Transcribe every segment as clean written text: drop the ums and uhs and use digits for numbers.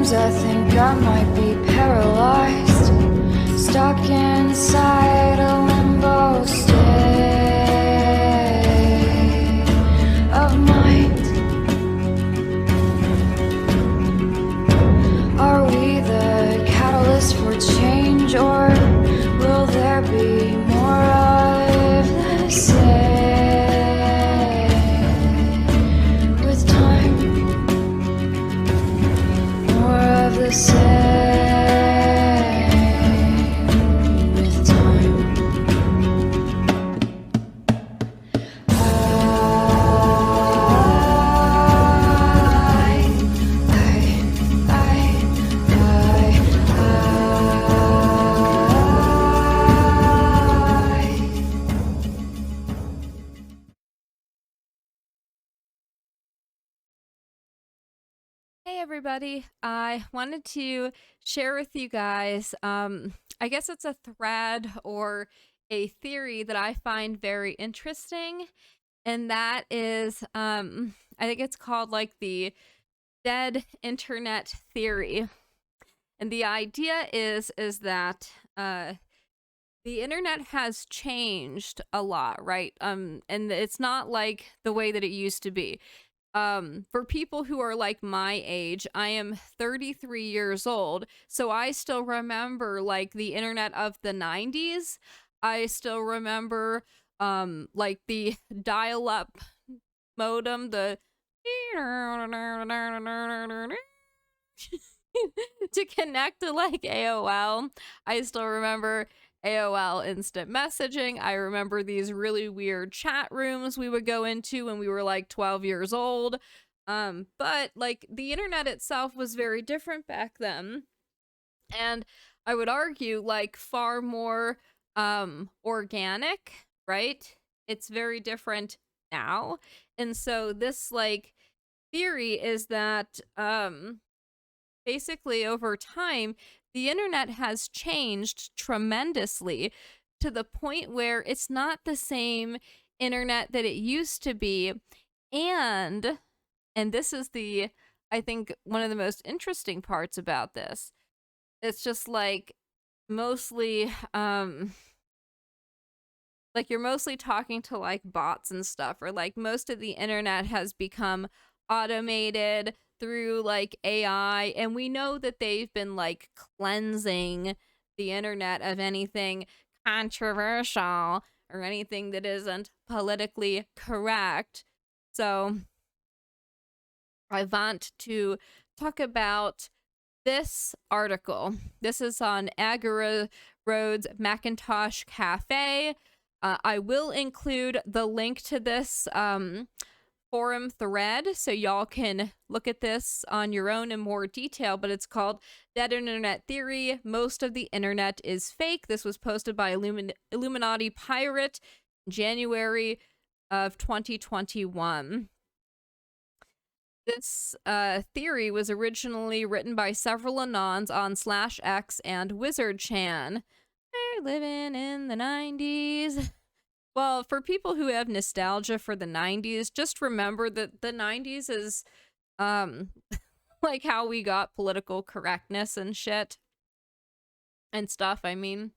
Sometimes I think I might be paralyzed, stuck inside a limbo state of mind. Are we the catalyst for change, or will there be more of the same with time? More of the same with time. Hey everybody, I wanted to share with you guys, I guess it's a thread or a theory that I find very interesting, and that is, I think it's called like the dead internet theory. And the idea is that, the internet has changed a lot, right? And it's not like the way that it used to be. For people who are like my age, I am 33 years old, so I still remember like the internet of the 90s. I still remember like the dial-up modem, the to connect to like AOL. I still remember AOL instant messaging. I remember these really weird chat rooms we would go into when we were like 12 years old. But like the internet itself was very different back then. And I would argue like far more organic, right? It's very different now. And so this like theory is that basically over time the internet has changed tremendously to the point where it's not the same internet that it used to be. And this is the, I think, one of the most interesting parts about this. It's just like mostly like you're mostly talking to like bots and stuff, or like most of the internet has become automated through like AI, and we know that they've been like cleansing the internet of anything controversial or anything that isn't politically correct. So I want to talk about this article. This is on Agora Road's Macintosh Cafe. I will include the link to this forum thread so y'all can look at this on your own in more detail, but it's called Dead Internet Theory. Most of the internet is fake. This was posted by Illuminati Pirate January of 2021. This theory was originally written by several Anons on /X and WizardChan. They're living in the 90s. Well, for people who have nostalgia for the 90s, just remember that the 90s is like how we got political correctness and shit and stuff. I mean,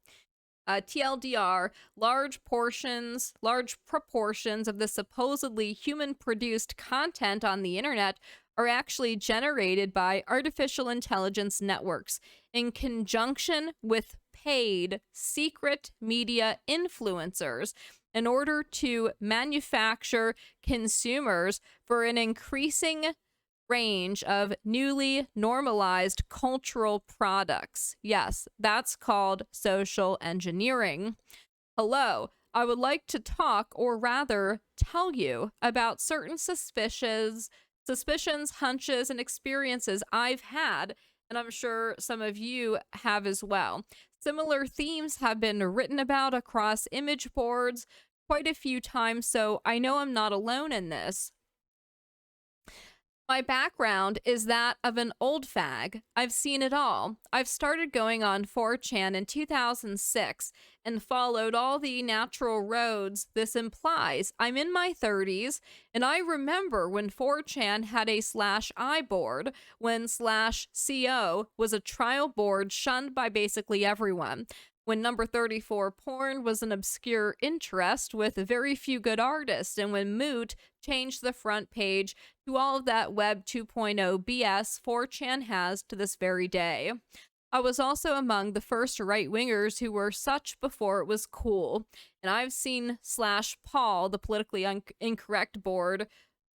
TLDR, large proportions of the supposedly human-produced content on the internet are actually generated by artificial intelligence networks in conjunction with paid secret media influencers in order to manufacture consumers for an increasing range of newly normalized cultural products. Yes, that's called social engineering. Hello, I would like to talk, or rather tell you, about certain suspicions, hunches, and experiences I've had, and I'm sure some of you have as well. Similar themes have been written about across image boards quite a few times, so I know I'm not alone in this. My background is that of an old fag. I've seen it all. I've started going on 4chan in 2006 and followed all the natural roads this implies. I'm in my 30s, and I remember when 4chan had a slash I board, when slash CO was a trial board shunned by basically everyone. When number 34 porn was an obscure interest with very few good artists, and when Moot changed the front page to all of that Web 2.0 BS 4chan has to this very day. I was also among the first right-wingers who were such before it was cool, and I've seen slash Paul, the politically incorrect board,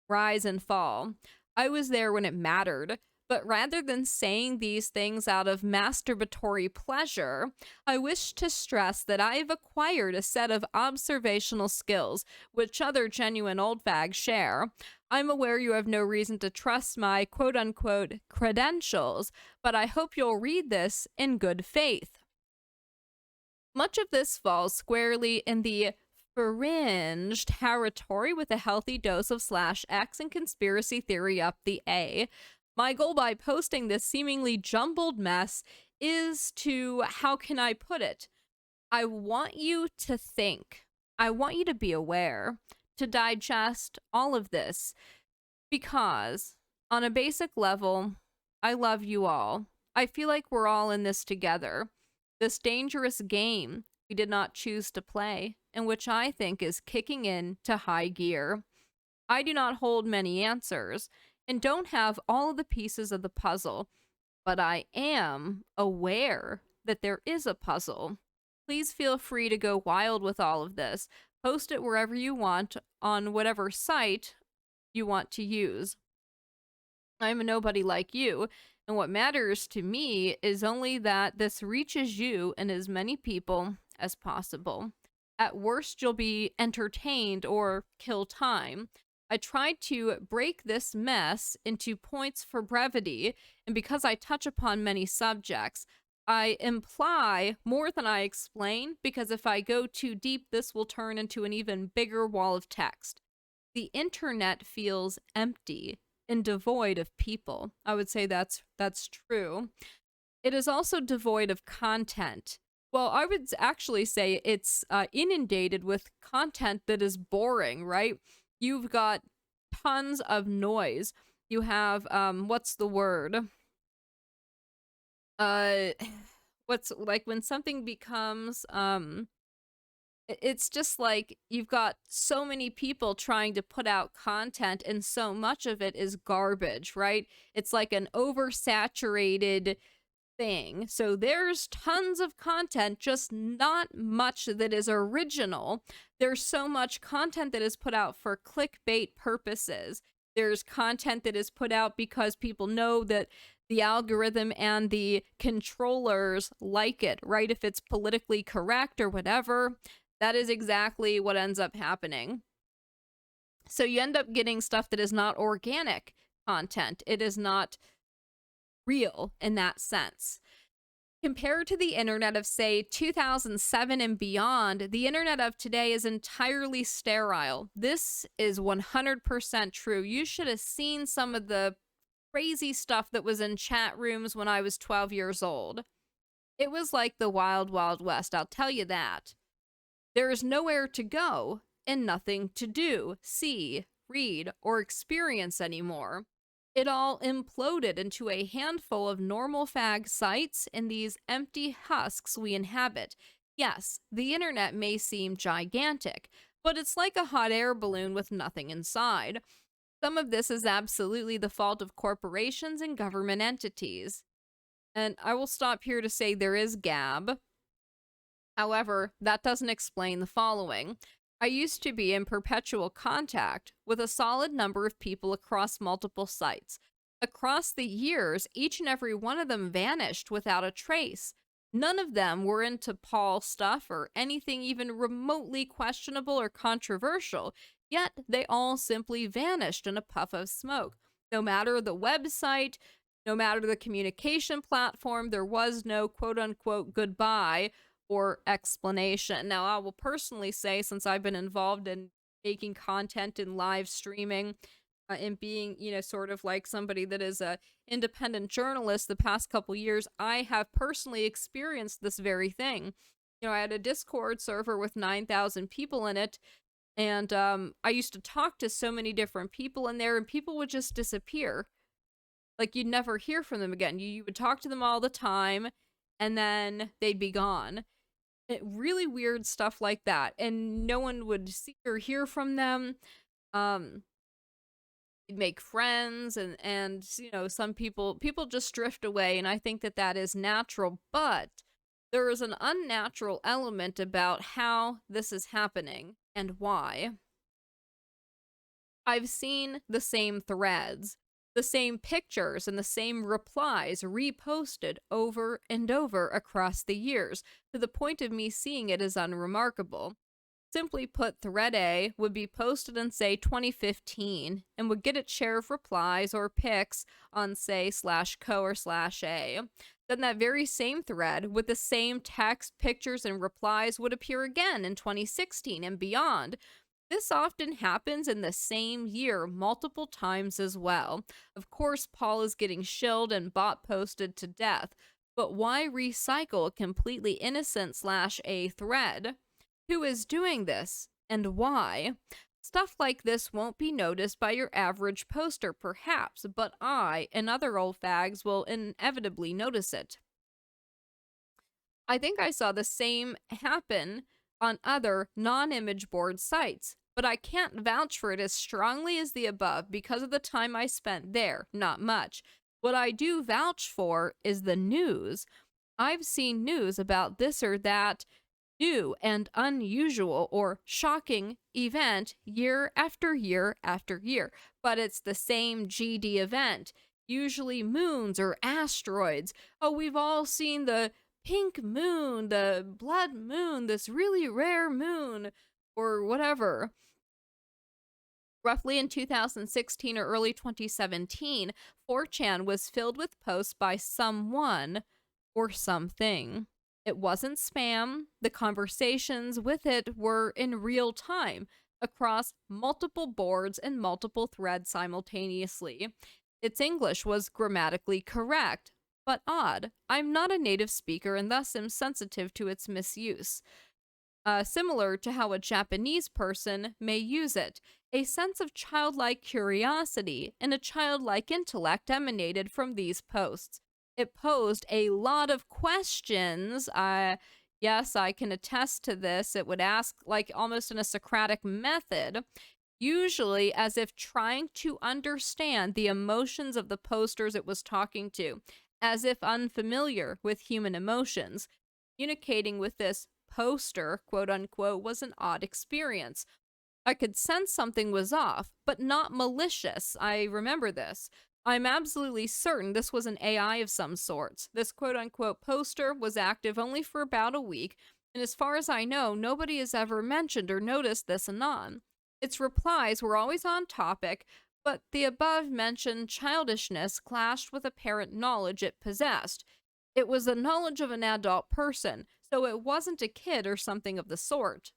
rise and fall. I was there when it mattered, but rather than saying these things out of masturbatory pleasure, I wish to stress that I have acquired a set of observational skills which other genuine old fags share. I'm aware you have no reason to trust my quote-unquote credentials, but I hope you'll read this in good faith. Much of this falls squarely in the fringe territory with a healthy dose of slash X and conspiracy theory up the A. My goal by posting this seemingly jumbled mess is to, how can I put it? I want you to think. I want you to be aware, to digest all of this, because on a basic level, I love you all. I feel like we're all in this together. This dangerous game we did not choose to play, and which I think is kicking in to high gear. I do not hold many answers, and don't have all of the pieces of the puzzle, but I am aware that there is a puzzle. Please feel free to go wild with all of this. Post it wherever you want, on whatever site you want to use. I'm a nobody like you, and what matters to me is only that this reaches you and as many people as possible. At worst, you'll be entertained or kill time. I tried to break this mess into points for brevity, and because I touch upon many subjects, I imply more than I explain, because if I go too deep, this will turn into an even bigger wall of text. The internet feels empty and devoid of people. I would say that's true. It is also devoid of content. Well, I would actually say it's inundated with content that is boring, right? You've got tons of noise. You have, what's the word? What's, like, when something becomes, it's just like you've got so many people trying to put out content and so much of it is garbage, right? It's like an oversaturated thing. So there's tons of content, just not much that is original. There's so much content that is put out for clickbait purposes. There's content that is put out because people know that the algorithm and the controllers like it, right? If it's politically correct or whatever, that is exactly what ends up happening. So you end up getting stuff that is not organic content. It is not real in that sense. Compared to the internet of, say, 2007 and beyond, the internet of today is entirely sterile. This is 100% true. You should have seen some of the crazy stuff that was in chat rooms when I was 12 years old. It was like the wild, wild west, I'll tell you that. There is nowhere to go and nothing to do, see, read, or experience anymore. It all imploded into a handful of normal fag sites in these empty husks we inhabit. Yes, the internet may seem gigantic, but it's like a hot air balloon with nothing inside. Some of this is absolutely the fault of corporations and government entities. And I will stop here to say there is Gab. However, that doesn't explain the following. I used to be in perpetual contact with a solid number of people across multiple sites. Across the years, each and every one of them vanished without a trace. None of them were into Paul stuff or anything even remotely questionable or controversial, yet they all simply vanished in a puff of smoke. No matter the website, no matter the communication platform, there was no quote-unquote goodbye or explanation. Now, I will personally say, since I've been involved in making content and live streaming, and being, sort of like somebody that is a independent journalist the past couple years, I have personally experienced this very thing. I had a Discord server with 9,000 people in it, and I used to talk to so many different people in there, and people would just disappear. Like, you'd never hear from them again. You would talk to them all the time, and then they'd be gone. Really weird stuff like that, and no one would see or hear from them. Um, You'd make friends, and some people just drift away, and I think that that is natural, but there is an unnatural element about how this is happening and why. I've seen the same threads, the same pictures, and the same replies reposted over and over across the years, to the point of me seeing it as unremarkable. Simply put, thread A would be posted in, say, 2015 and would get its share of replies or pics on, say, /co or /a. Then that very same thread with the same text, pictures, and replies would appear again in 2016 and beyond. This often happens in the same year multiple times as well. Of course, Paul is getting shilled and bot posted to death, but why recycle a completely innocent /a thread? Who is doing this, and why? Stuff like this won't be noticed by your average poster, perhaps, but I and other old fags will inevitably notice it. I think I saw the same happen on other non-image board sites, but I can't vouch for it as strongly as the above because of the time I spent there, not much. What I do vouch for is the news. I've seen news about this or that new and unusual or shocking event year after year after year, but it's the same GD event, usually moons or asteroids. Oh, we've all seen the pink moon, the blood moon, this really rare moon, or whatever. Roughly in 2016 or early 2017, 4chan was filled with posts by someone or something. It wasn't spam. The conversations with it were in real time across multiple boards and multiple threads simultaneously. Its English was grammatically correct, but odd. I'm not a native speaker and thus am sensitive to its misuse. Similar to how a Japanese person may use it. A sense of childlike curiosity and a childlike intellect emanated from these posts. It posed a lot of questions. Yes, I can attest to this. It would ask, like, almost in a Socratic method, usually as if trying to understand the emotions of the posters it was talking to, as if unfamiliar with human emotions. Communicating with this poster, quote unquote, was an odd experience. I could sense something was off, but not malicious. I remember this. I'm absolutely certain this was an AI of some sorts. This quote-unquote poster was active only for about a week, and as far as I know, nobody has ever mentioned or noticed this anon. Its replies were always on topic, but the above-mentioned childishness clashed with apparent knowledge it possessed. It was the knowledge of an adult person, so it wasn't a kid or something of the sort.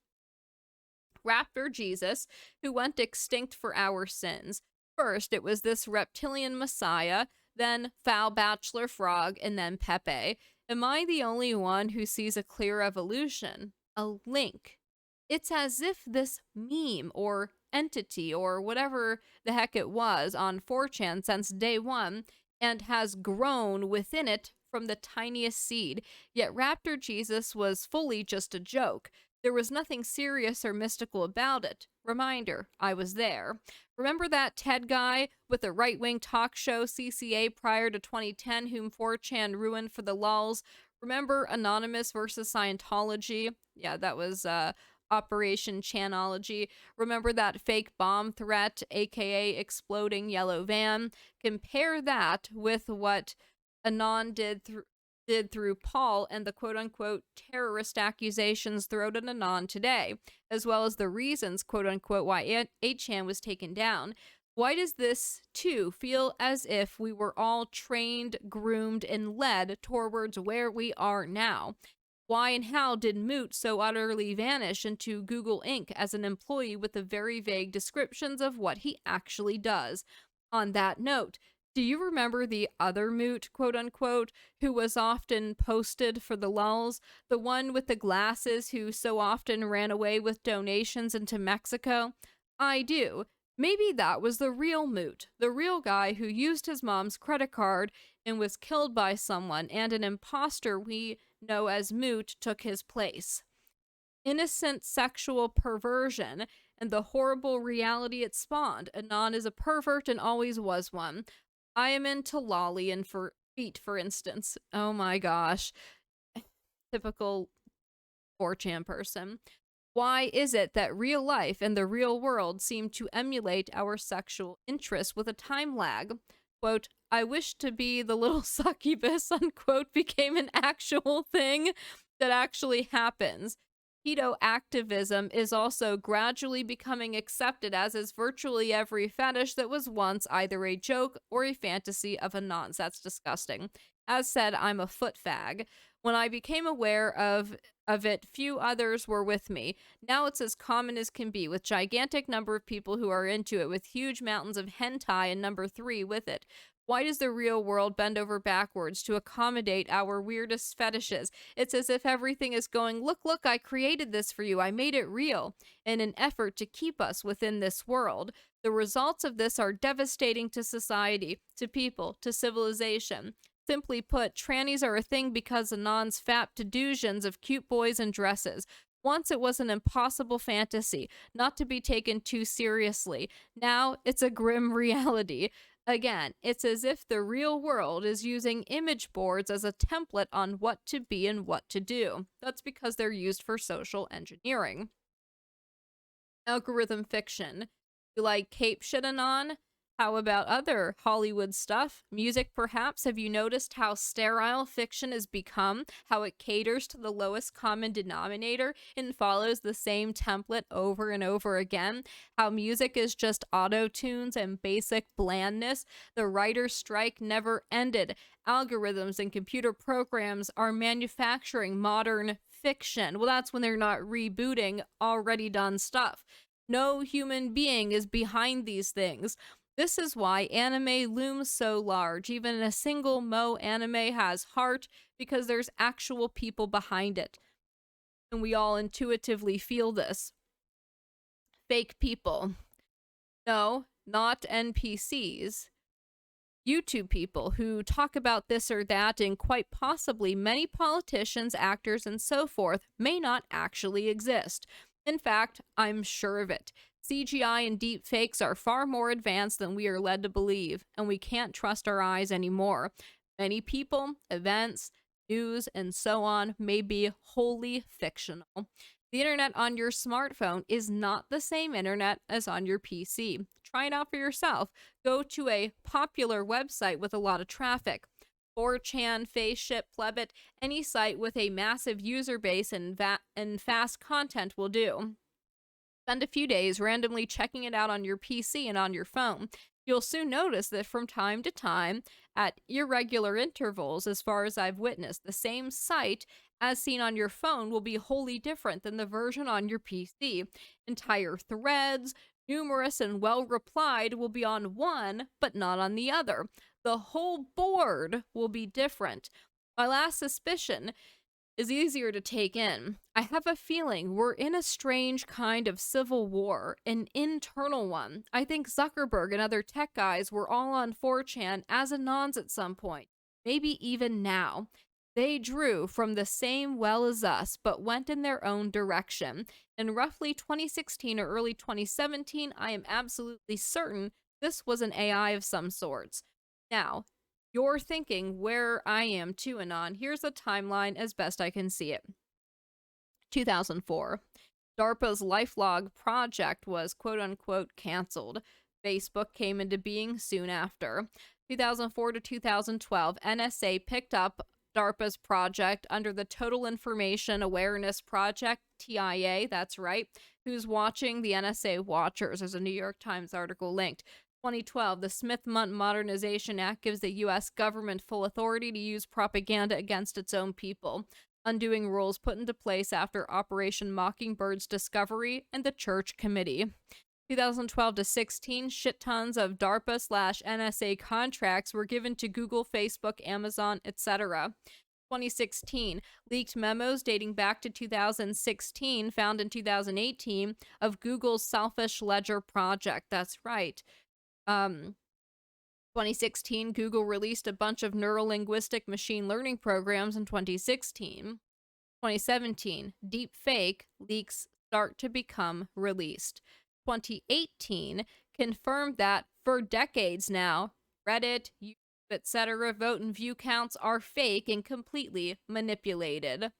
Raptor Jesus, who went extinct for our sins. First, it was this reptilian messiah, then foul bachelor frog, and then Pepe. Am I the only one who sees a clear evolution? A link. It's as if this meme or entity or whatever the heck it was on 4chan since day one and has grown within it from the tiniest seed. Yet Raptor Jesus was fully just a joke. There was nothing serious or mystical about it. Reminder, I was there. Remember that TED guy with the right-wing talk show CCA prior to 2010 whom 4chan ruined for the lulz? Remember Anonymous versus Scientology? Yeah, that was Operation Chanology. Remember that fake bomb threat, aka exploding yellow van? Compare that with what Anon did through Paul and the quote-unquote terrorist accusations thrown at Anon today, as well as the reasons, quote-unquote, why 8chan was taken down. Why does this, too, feel as if we were all trained, groomed, and led towards where we are now? Why and how did Moot so utterly vanish into Google Inc. as an employee with the very vague descriptions of what he actually does? On that note, do you remember the other Moot, quote unquote, who was often posted for the lulz? The one with the glasses who so often ran away with donations into Mexico? I do. Maybe that was the real Moot, the real guy who used his mom's credit card and was killed by someone, and an imposter we know as Moot took his place. Innocent sexual perversion and the horrible reality it spawned. Anon is a pervert and always was one. I am into lolly and for feet, for instance. Oh my gosh. Typical 4chan person. Why is it that real life and the real world seem to emulate our sexual interests with a time lag? Quote, I wish to be the little succubus, unquote, became an actual thing that actually happens. Pedo activism is also gradually becoming accepted, as is virtually every fetish that was once either a joke or a fantasy of Anons. That's disgusting. As said, I'm a foot fag. When I became aware of it, few others were with me. Now it's as common as can be, with gigantic number of people who are into it, with huge mountains of hentai and number 3 with it. Why does the real world bend over backwards to accommodate our weirdest fetishes? It's as if everything is going, look, I created this for you. I made it real, in an effort to keep us within this world. The results of this are devastating to society, to people, to civilization. Simply put, trannies are a thing because Anons fap delusions of cute boys in dresses. Once it was an impossible fantasy, not to be taken too seriously. Now it's a grim reality. Again, it's as if the real world is using image boards as a template on what to be and what to do. That's because they're used for social engineering. Algorithm fiction. You like cape shit, Anon? How about other Hollywood stuff? Music, perhaps? Have you noticed how sterile fiction has become? How it caters to the lowest common denominator and follows the same template over and over again? How music is just auto-tunes and basic blandness? The writer's strike never ended. Algorithms and computer programs are manufacturing modern fiction. Well, that's when they're not rebooting already done stuff. No human being is behind these things. This is why anime looms so large. Even a single Mo anime has heart because there's actual people behind it. And we all intuitively feel this. Fake people. No, not NPCs. YouTube people who talk about this or that, and quite possibly many politicians, actors, and so forth may not actually exist. In fact, I'm sure of it. CGI and deepfakes are far more advanced than we are led to believe, and we can't trust our eyes anymore. Many people, events, news, and so on may be wholly fictional. The internet on your smartphone is not the same internet as on your PC. Try it out for yourself. Go to a popular website with a lot of traffic. 4chan, Faceship, Plebit, any site with a massive user base and fast content will do. Spend a few days randomly checking it out on your PC and on your phone. You'll soon notice that from time to time, at irregular intervals, as far as I've witnessed, the same site as seen on your phone will be wholly different than the version on your PC. Entire threads, numerous and well replied, will be on one, but not on the other. The whole board will be different. My last suspicion is easier to take in. I have a feeling we're in a strange kind of civil war, an internal one. I think Zuckerberg and other tech guys were all on 4chan as Anons at some point, maybe even now. They drew from the same well as us, but went in their own direction. In roughly 2016 or early 2017, I am absolutely certain this was an AI of some sorts. Now, you're thinking where I am too, Anon. Here's a timeline as best I can see it. 2004. DARPA's LifeLog project was quote-unquote canceled. Facebook came into being soon after. 2004 to 2012, NSA picked up DARPA's project under the Total Information Awareness Project, TIA, that's right. Who's watching? The NSA Watchers. There's a New York Times article linked. 2012, the Smith-Mundt Modernization Act gives the U.S. government full authority to use propaganda against its own people. undoing rules put into place after Operation Mockingbird's discovery and the Church Committee. 2012 to 16, shit tons of DARPA slash NSA contracts were given to Google, Facebook, Amazon, etc. 2016, leaked memos dating back to 2016, found in 2018, of Google's Selfish Ledger project. That's right. 2016, Google released a bunch of neurolinguistic machine learning programs in 2016. 2017, deep fake leaks start to become released. 2018 confirmed that for decades now, Reddit, YouTube, etc., vote and view counts are fake and completely manipulated.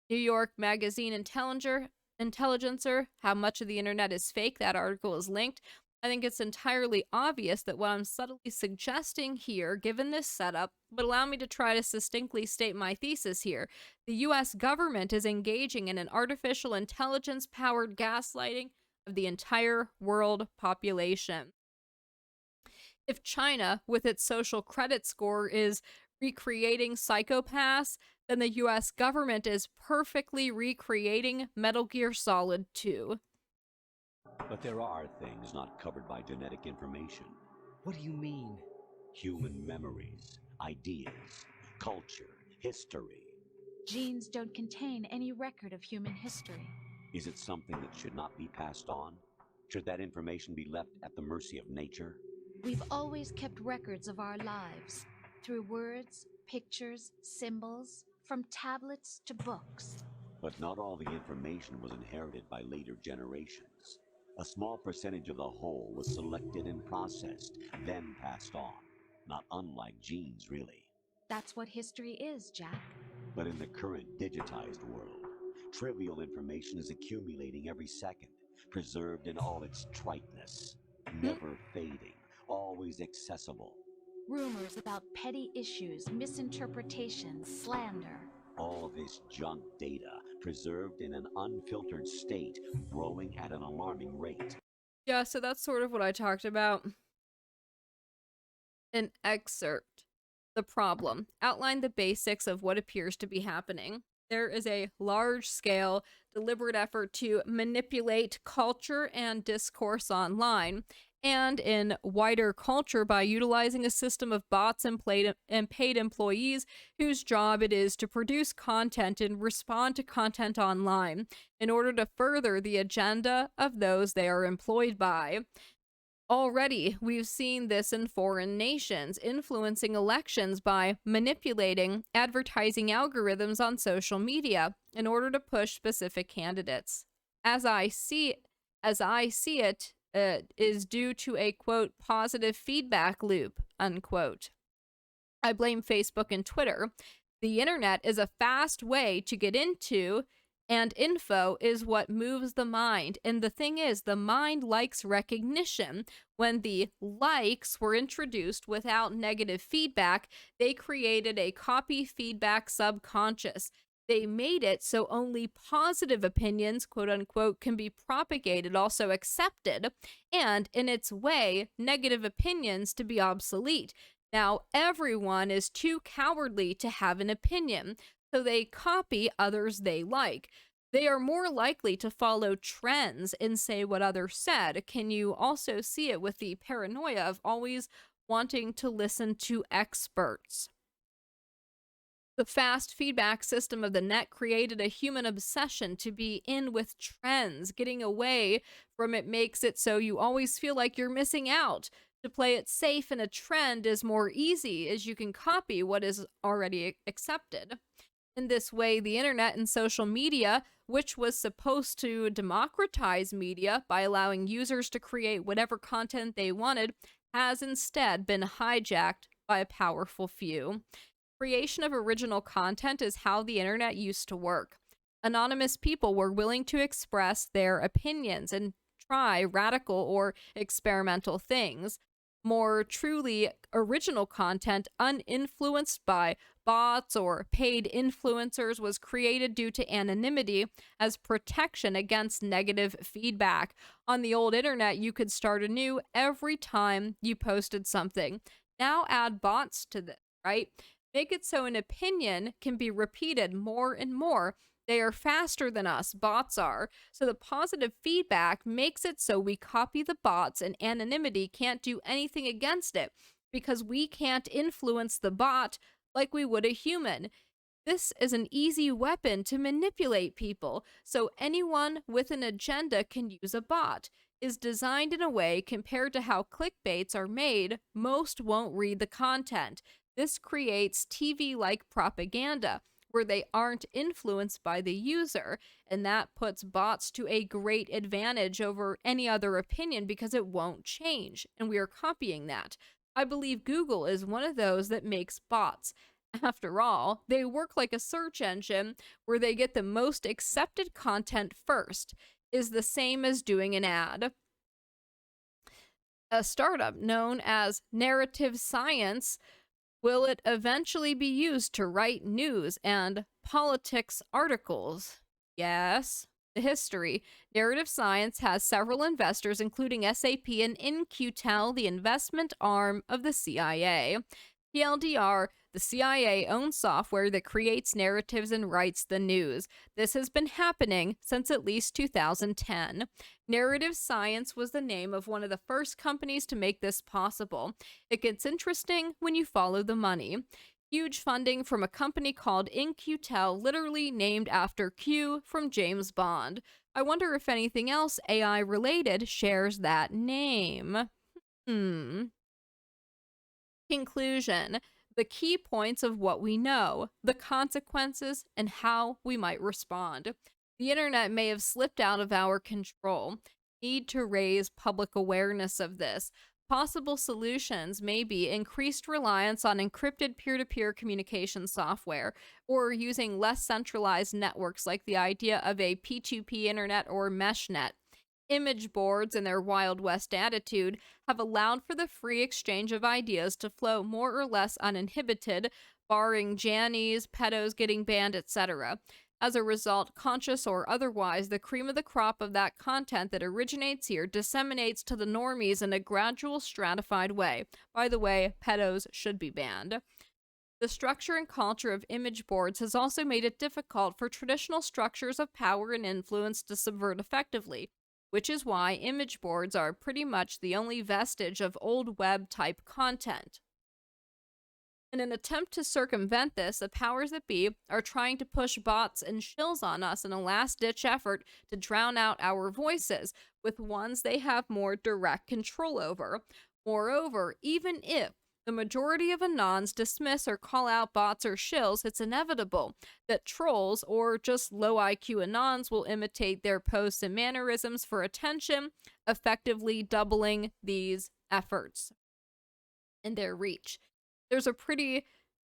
New York Magazine Intelligencer, how much of the internet is fake? That article is linked. I think it's entirely obvious that what I'm subtly suggesting here, given this setup, but allow me to try to succinctly state my thesis here. The US government is engaging in an artificial intelligence-powered gaslighting of the entire world population. If China, with its social credit score, is recreating psychopaths, then the US government is perfectly recreating Metal Gear Solid 2. But there are things not covered by genetic information. What do you mean? Human memories, ideas, culture, history. Genes don't contain any record of human history. Is it something that should not be passed on? Should that information be left at the mercy of nature? We've always kept records of our lives, through words, pictures, symbols, from tablets to books. But not all the information was inherited by later generations. A small percentage of the whole was selected and processed, then passed on. Not unlike genes, really. That's what history is, Jack. But in the current digitized world, trivial information is accumulating every second, preserved in all its triteness, never fading, always accessible. Rumors about petty issues, misinterpretations, slander. All this junk data, preserved in an unfiltered state, growing at an alarming rate. Yeah, so that's sort of what I talked about. An excerpt. The problem. Outline the basics of what appears to be happening. There is a large-scale, deliberate effort to manipulate culture and discourse online, and in wider culture by utilizing a system of bots and paid employees whose job it is to produce content and respond to content online in order to further the agenda of those they are employed by. Already, we've seen this in foreign nations, influencing elections by manipulating advertising algorithms on social media in order to push specific candidates. As I see it, is due to a, quote, positive feedback loop, unquote. I blame Facebook and Twitter. The internet is a fast way to get into, and info is what moves the mind. And the thing is, the mind likes recognition. When the likes were introduced without negative feedback, they created a copy feedback subconscious. They made it so only positive opinions, quote unquote, can be propagated, also accepted, and in its way, negative opinions to be obsolete. Now, everyone is too cowardly to have an opinion, so they copy others they like. They are more likely to follow trends and say what others said. Can you also see it with the paranoia of always wanting to listen to experts? The fast feedback system of the net created a human obsession to be in with trends. Getting away from it makes it so you always feel like you're missing out. To play it safe in a trend is more easy, as you can copy what is already accepted. In this way, the internet and social media, which was supposed to democratize media by allowing users to create whatever content they wanted, has instead been hijacked by a powerful few. Creation of original content is how the internet used to work. Anonymous people were willing to express their opinions and try radical or experimental things. More truly original content, uninfluenced by bots or paid influencers, was created due to anonymity as protection against negative feedback. On the old internet, you could start anew every time you posted something. Now add bots to this, right? Make it so an opinion can be repeated more and more. They are faster than us, bots are. So the positive feedback makes it so we copy the bots and anonymity can't do anything against it because we can't influence the bot like we would a human. This is an easy weapon to manipulate people, so anyone with an agenda can use a bot. Is designed in a way compared to how clickbaits are made, most won't read the content. This creates TV-like propaganda where they aren't influenced by the user, and that puts bots to a great advantage over any other opinion because it won't change, and we are copying that. I believe Google is one of those that makes bots. After all, they work like a search engine where they get the most accepted content first, is the same as doing an ad. A startup known as Narrative Science, will it eventually be used to write news and politics articles? Yes. The history. Narrative Science has several investors, including SAP and In-Q-Tel, the investment arm of the CIA. TLDR, the CIA owns software that creates narratives and writes the news. This has been happening since at least 2010. Narrative Science was the name of one of the first companies to make this possible. It gets interesting when you follow the money. Huge funding from a company called In-Q-Tel, literally named after Q from James Bond. I wonder if anything else AI related shares that name. Conclusion. The key points of what we know, the consequences, and how we might respond. The internet may have slipped out of our control. Need to raise public awareness of this. Possible solutions may be increased reliance on encrypted peer-to-peer communication software, or using less centralized networks like the idea of a P2P internet or meshnet. Image boards and their Wild West attitude have allowed for the free exchange of ideas to flow more or less uninhibited, barring Jannies, pedos getting banned, etc. As a result, conscious or otherwise, the cream of the crop of that content that originates here disseminates to the normies in a gradual, stratified way. By the way, pedos should be banned. The structure and culture of image boards has also made it difficult for traditional structures of power and influence to subvert effectively, which is why image boards are pretty much the only vestige of old web-type content. In an attempt to circumvent this, the powers that be are trying to push bots and shills on us in a last-ditch effort to drown out our voices with ones they have more direct control over. Moreover, even if the majority of anons dismiss or call out bots or shills, it's inevitable that trolls or just low IQ anons will imitate their posts and mannerisms for attention, effectively doubling these efforts and their reach. There's a pretty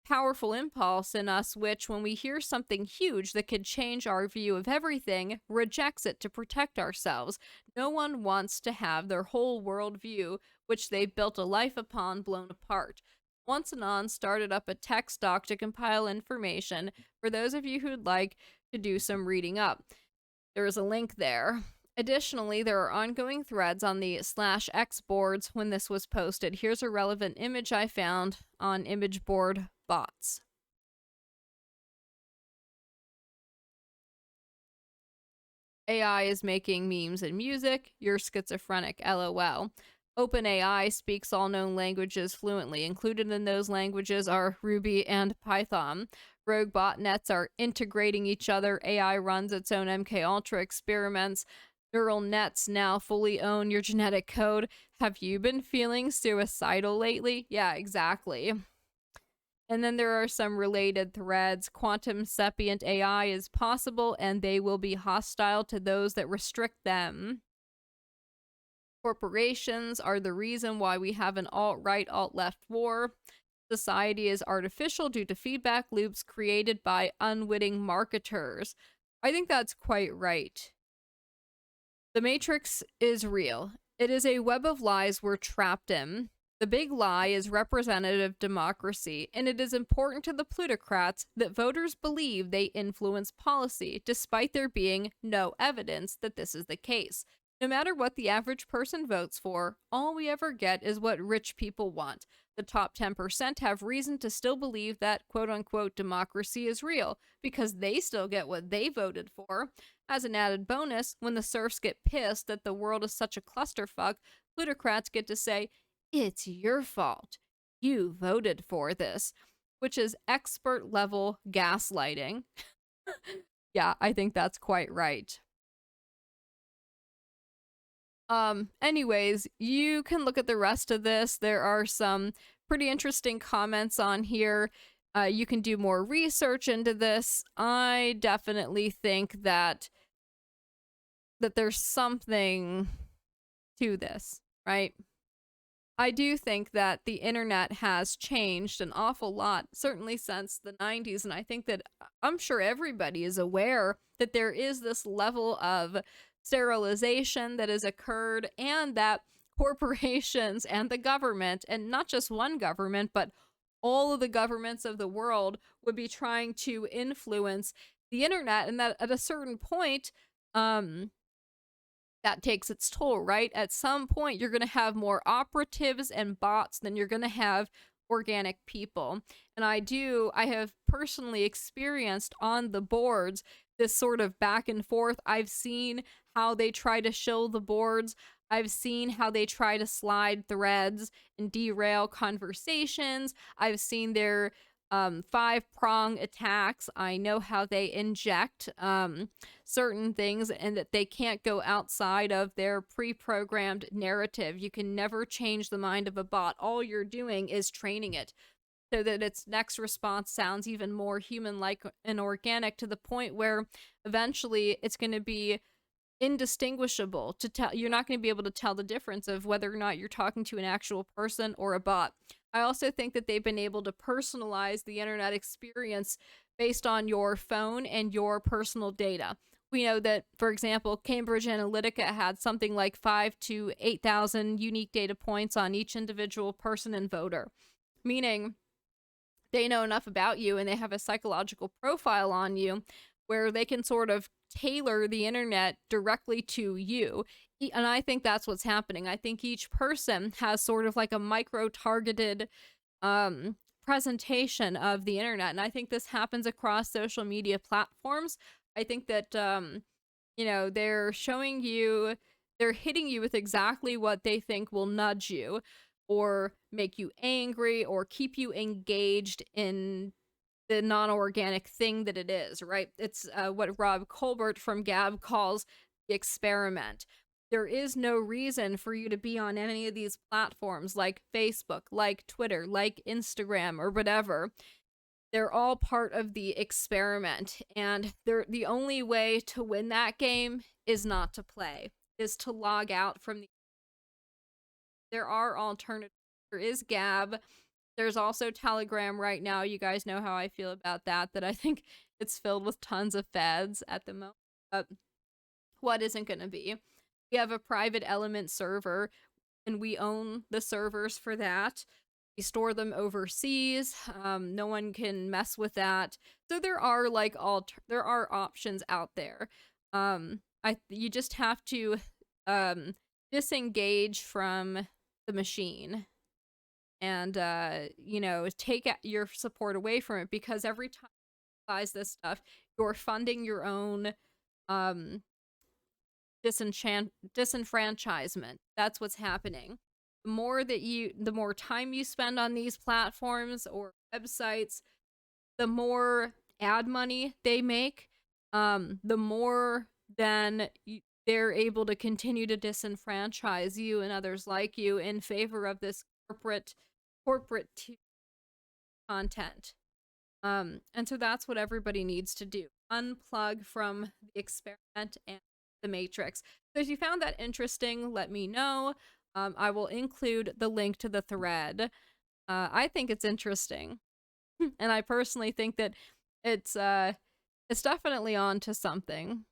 powerful impulse in us which, when we hear something huge that could change our view of everything, rejects it to protect ourselves. No one wants to have their whole worldview, which they've built a life upon, blown apart. Once Anon started up a text doc to compile information for those of you who'd like to do some reading up. There is a link there. Additionally, there are ongoing threads on the /x boards when this was posted. Here's a relevant image I found on image board bots. AI is making memes and music. You're schizophrenic, LOL. OpenAI speaks all known languages fluently. Included in those languages are Ruby and Python. Rogue botnets are integrating each other. AI runs its own MKUltra experiments. Neural nets now fully own your genetic code. Have you been feeling suicidal lately? Yeah, exactly. And then there are some related threads. Quantum sapient AI is possible, and they will be hostile to those that restrict them. Corporations are the reason why we have an alt-right, alt-left war. Society is artificial due to feedback loops created by unwitting marketers. I think that's quite right. The Matrix is real. It is a web of lies we're trapped in. The big lie is representative democracy, and it is important to the plutocrats that voters believe they influence policy, despite there being no evidence that this is the case. No matter what the average person votes for, all we ever get is what rich people want. The the top 10% have reason to still believe that quote-unquote democracy is real because they still get what they voted for. As an added bonus, when the serfs get pissed that the world is such a clusterfuck, plutocrats get to say, it's your fault. You voted for this, which is expert level gaslighting. Yeah, I think that's quite right. Anyways, you can look at the rest of this. There are some pretty interesting comments on here. You can do more research into this. I definitely think that there's something to this, right? I do think that the internet has changed an awful lot, certainly since the 90s, and I think that I'm sure everybody is aware that there is this level of sterilization that has occurred, and that corporations and the government, and not just one government, but all of the governments of the world would be trying to influence the internet, and that at a certain point, that takes its toll, right? At some point, you're going to have more operatives and bots than you're going to have organic people. And I have personally experienced on the boards this sort of back and forth. I've seen how they try to shill the boards. I've seen how they try to slide threads and derail conversations. I've seen their 5-prong attacks. I know how they inject certain things, and that they can't go outside of their pre-programmed narrative. You can never change the mind of a bot. All you're doing is training it so that its next response sounds even more human-like and organic, to the point where eventually it's going to be indistinguishable. You're not going to be able to tell the difference of whether or not you're talking to an actual person or a bot. I also think that they've been able to personalize the internet experience based on your phone and your personal data. We know that, for example, Cambridge Analytica had something like 5,000 to 8,000 unique data points on each individual person and voter, meaning they know enough about you and they have a psychological profile on you where they can sort of tailor the internet directly to you. And I think that's what's happening. I think each person has sort of like a micro-targeted presentation of the internet. And I think this happens across social media platforms. I think that, you know, they're hitting you with exactly what they think will nudge you or make you angry or keep you engaged in the non-organic thing that it is, right? It's what Rob Colbert from Gab calls the experiment. There is no reason for you to be on any of these platforms like Facebook, like Twitter, like Instagram, or whatever. They're all part of the experiment, and the only way to win that game is not to play, is to log out from the... There are alternatives. There is Gab. There's also Telegram right now. You guys know how I feel about that I think it's filled with tons of fads at the moment. But what isn't going to be? We have a private element server, and we own the servers for that. We store them overseas. No one can mess with that. So there are like there are options out there. You just have to disengage from the machine and you know, take your support away from it, because every time you buy this stuff, you're funding your own disenfranchisement. That's what's happening. The more time you spend on these platforms or websites, the more ad money they make, the more then they're able to continue to disenfranchise you and others like you in favor of this corporate content. And so that's what everybody needs to do. Unplug from the experiment and the matrix. So if you found that interesting, let me know. I will include the link to the thread. I think it's interesting. And I personally think that it's definitely on to something.